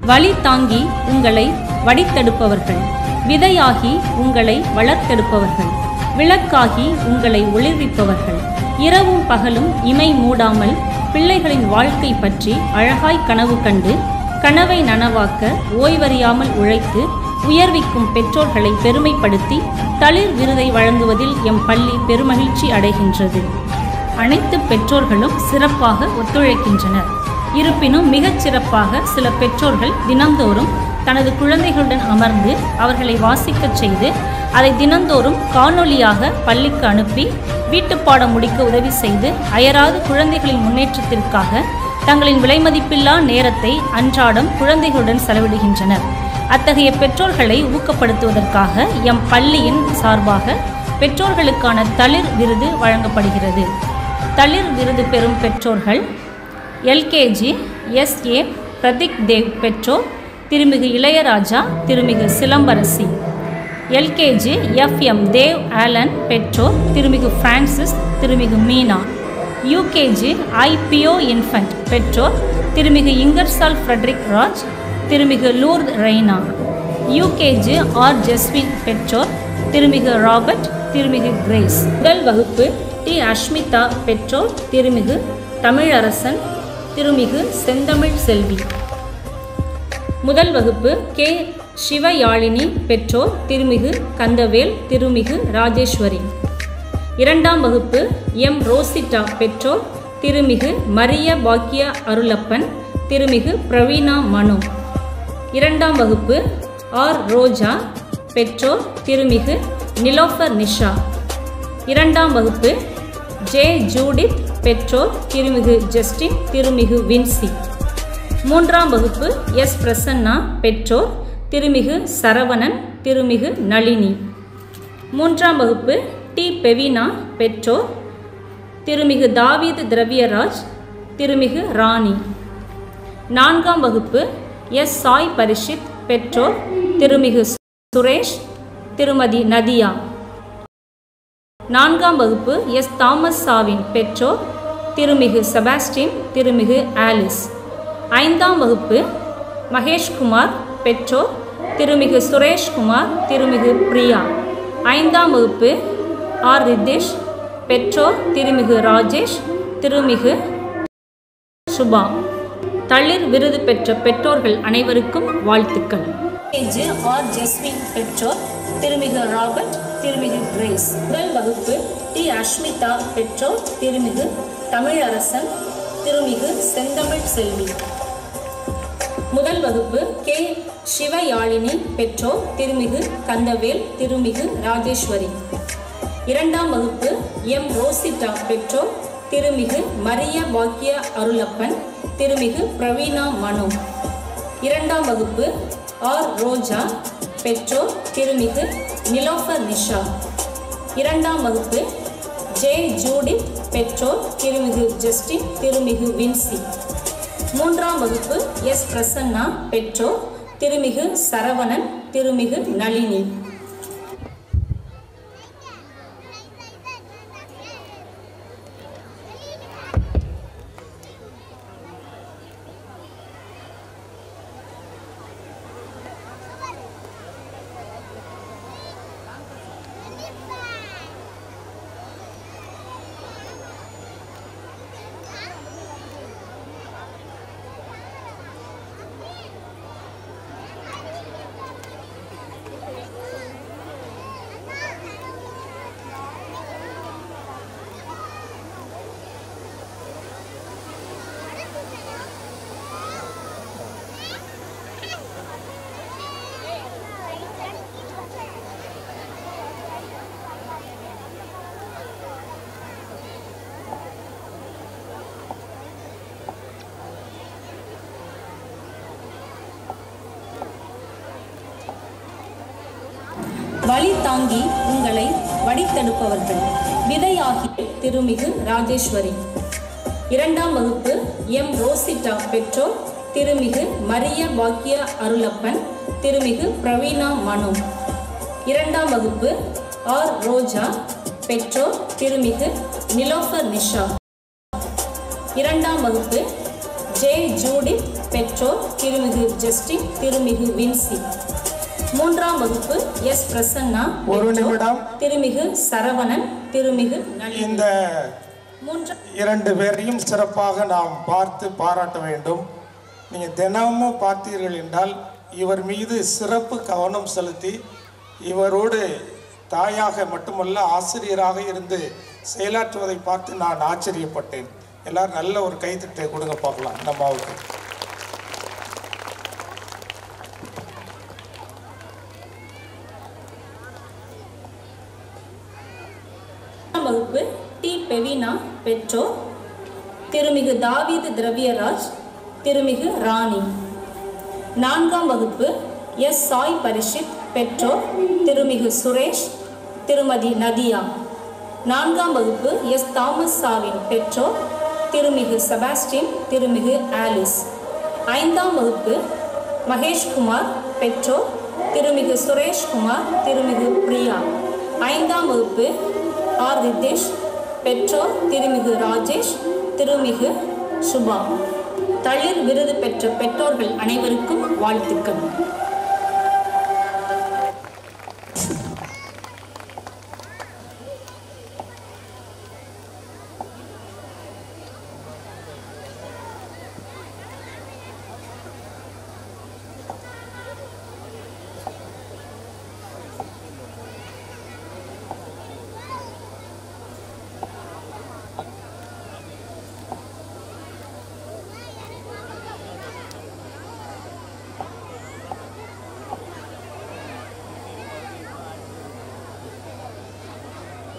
வழி தாங்கி உங்களை வடித்தெடுப்பவர்கள், விதையாகி உங்களை வளர்த்தெடுப்பவர்கள், விளக்காகி உங்களை ஒளிர்விப்பவர்கள், இரவும் பகலும் இமை மூடாமல் பிள்ளைகளின் வாழ்க்கை பற்றி அழகாய் கனவு கண்டு கனவை நனவாக்க ஓய்வறியாமல் உழைத்து உயர்விக்கும் பெற்றோர்களை பெருமைப்படுத்தி தளிர் விருதை வழங்குவதில் எம் பள்ளி பெருமகிழ்ச்சி அடைகின்றது. அனைத்து பெற்றோர்களும் சிறப்பாக ஒத்துழைக்கின்றனர். இருப்பினும் மிகச் சிறப்பாக சில பெற்றோர்கள் தினந்தோறும் தனது குழந்தைகளுடன் அமர்ந்து அவர்களை வாசிக்கச் செய்து அதை தினந்தோறும் காணொலியாக பள்ளிக்கு அனுப்பி வீட்டுப்பாடம் முடிக்க உதவி செய்து அயராது குழந்தைகளின் முன்னேற்றத்திற்காக தங்களின் விலைமதிப்பில்லா நேரத்தை அன்றாடம் குழந்தைகளுடன் செலவிடுகின்றனர். அத்தகைய பெற்றோர்களை ஊக்கப்படுத்துவதற்காக எம் பள்ளியின் சார்பாக பெற்றோர்களுக்கான தளிர் விருது வழங்கப்படுகிறது. தளிர் விருது பெறும் பெற்றோர்கள்: எல்கேஜி SA பிரதீக் தேவ் பெற்றோர் திருமிகு இளையராஜா, திருமிகு Silambarasi. LKG FM Dev Alan பெற்றோர் திருமிகு பிரான்சிஸ், திருமிகு மீனா. யூகேஜி IPO இன்ஃபன்ட் பெற்றோர் திருமிகு இங்கர்சால் ஃப்ரெட்ரிக் ராஜ், திருமிகு லூர்த் ரெய்னா. யூகேஜி ஜெஸ்வின் பெற்றோர் திருமிகு ராபர்ட், திருமிகு கிரேஸ். முதல் வகுப்பு T அஷ்மிதா பெற்றோர் திருமிகு தமிழரசன், திருமிகு செந்தமிழ் செல்வி. முதல் வகுப்பு K சிவயாழினி பெற்றோர் திருமிகு கந்தவேல், திருமிகு ராஜேஸ்வரி. இரண்டாம் வகுப்பு M ரோசிட்டா பெற்றோர் திருமிகு மரிய பாக்கிய அருளப்பன், திருமிகு பிரவீனா மனு. இரண்டாம் வகுப்பு R ரோஜா பெற்றோர் திருமிகு நிலோஃபர் நிஷா. இரண்டாம் வகுப்பு J ஜூடித் பெற்றோர் திருமிகு ஜஸ்டின், திருமிகு வின்சி. மூன்றாம் வகுப்பு S பிரசன்னா பெற்றோர் திருமிகு சரவணன், திருமிகு நளினி. மூன்றாம் வகுப்பு T பெவினா பெற்றோர் திருமிகு தாவீது திரவியராஜ், திருமிகு ராணி. நான்காம் வகுப்பு S சாய் பரிஷித் பெற்றோர் திருமிகு சுரேஷ், திருமதி நதியா. நான்காம் வகுப்பு S தாமஸ் சாவின் பெற்றோர் திருமிகு செபாஸ்டின், திருமிகு ஆலிஸ். ஐந்தாம் வகுப்பு மகேஷ்குமார் பெற்றோர் திருமிகு சுரேஷ்குமார், திருமிகு பிரியா. ஐந்தாம் வகுப்பு R ரித்தேஷ் பெற்றோர் திருமிகு ராஜேஷ், திருமிகு சுபா. தளிர் விருது பெற்ற பெற்றோர்கள் அனைவருக்கும் வாழ்த்துக்கள். R ஜெஸ்வின் பெற்றோர் திருமிகு ராபர்ட், திருமிகு கிரேஸ். முதல் வகுப்பு T அஷ்மிதா பெற்றோர் திருமிகு தமிழரசன், திருமிகு செந்தமிழ் செல்வி. முதல் வகுப்பு K சிவயாழினி பெற்றோர் திருமிகு கந்தவேல், திருமிகு ராஜேஸ்வரி. இரண்டாம் வகுப்பு M ரோசிட்டா பெற்றோர் திருமிகு மரிய பாக்கிய அருளப்பன், திருமிகு பிரவீனா மனு. இரண்டாம் வகுப்பு R ரோஜா பெற்றோர் திருமிகு நிலோஃபர் நிஷா. இரண்டாம் வகுப்பு J ஜூடித் பெற்றோர் திருமிகு ஜஸ்டின், திருமிகு வின்சி. மூன்றாம் வகுப்பு S பிரசன்னா பெற்றோர் திருமிகு சரவணன், திருமிகு நளினி. வழி தாங்கி உங்களை வடித்தெடுப்பவர்கள், விதையாகி திருமிகு ராஜேஸ்வரி. இரண்டாம் வகுப்பு M ரோசிட்டா பெற்றோர் திருமிகு மரிய பாக்கிய அருளப்பன், திருமிகு பிரவீனா மனு. இரண்டாம் வகுப்பு R ரோஜா பெற்றோர் திருமிகு நிலோஃபர் நிஷா. இரண்டாம் வகுப்பு J ஜூடித் பெற்றோர் திருமிகு ஜஸ்டின், திருமிகு வின்சி. 3ஆம் வகுப்பு எஸ் பிரசன்னா, ஒரு நிமிடம். திருமிகு சரவணன், திருமிகு இந்த 2 பேரையும் சிறப்பாக நாம் பார்த்து பாராட்ட வேண்டும். நீங்கள் தினமும் பார்த்தீர்கள் என்றால் இவர் மீது சிறப்பு கவனம் செலுத்தி இவரோடு தாயாக மட்டுமல்ல ஆசிரியராக இருந்து செயலாற்றுவதை பார்த்து நான் ஆச்சரியப்பட்டேன். எல்லாரும் நல்ல ஒரு கைத்தட்டை கொடுங்க பார்க்கலாம் நம்மாவுக்கு. வகுப்பு டி பெவினா, பெற்றோர் திருமிகு தாவீது திரவியராஜ், திருமிகு ராணி. 4ஆம் வகுப்பு எஸ் சாய் பரிஷித், பெற்றோர் திருமிகு சுரேஷ், திருமதி நதியா. 4ஆம் வகுப்பு எஸ் தாமஸ் சாவின், பெற்றோர் திருமிகு செபாஸ்டின், திருமிகு ஆலிஸ். 5ஆம் வகுப்பு மகேஷ்குமார், பெற்றோர் திருமிகு சுரேஷ்குமார், திருமிகு பிரியா. 5ஆம் வகுப்பு ஆர் ரித்தேஷ், பெற்றோர் திருமிகு ராஜேஷ், திருமிகு சுபா. தளிர் விருது பெற்ற பெற்றோர்கள் அனைவருக்கும் வாழ்த்துக்கள்.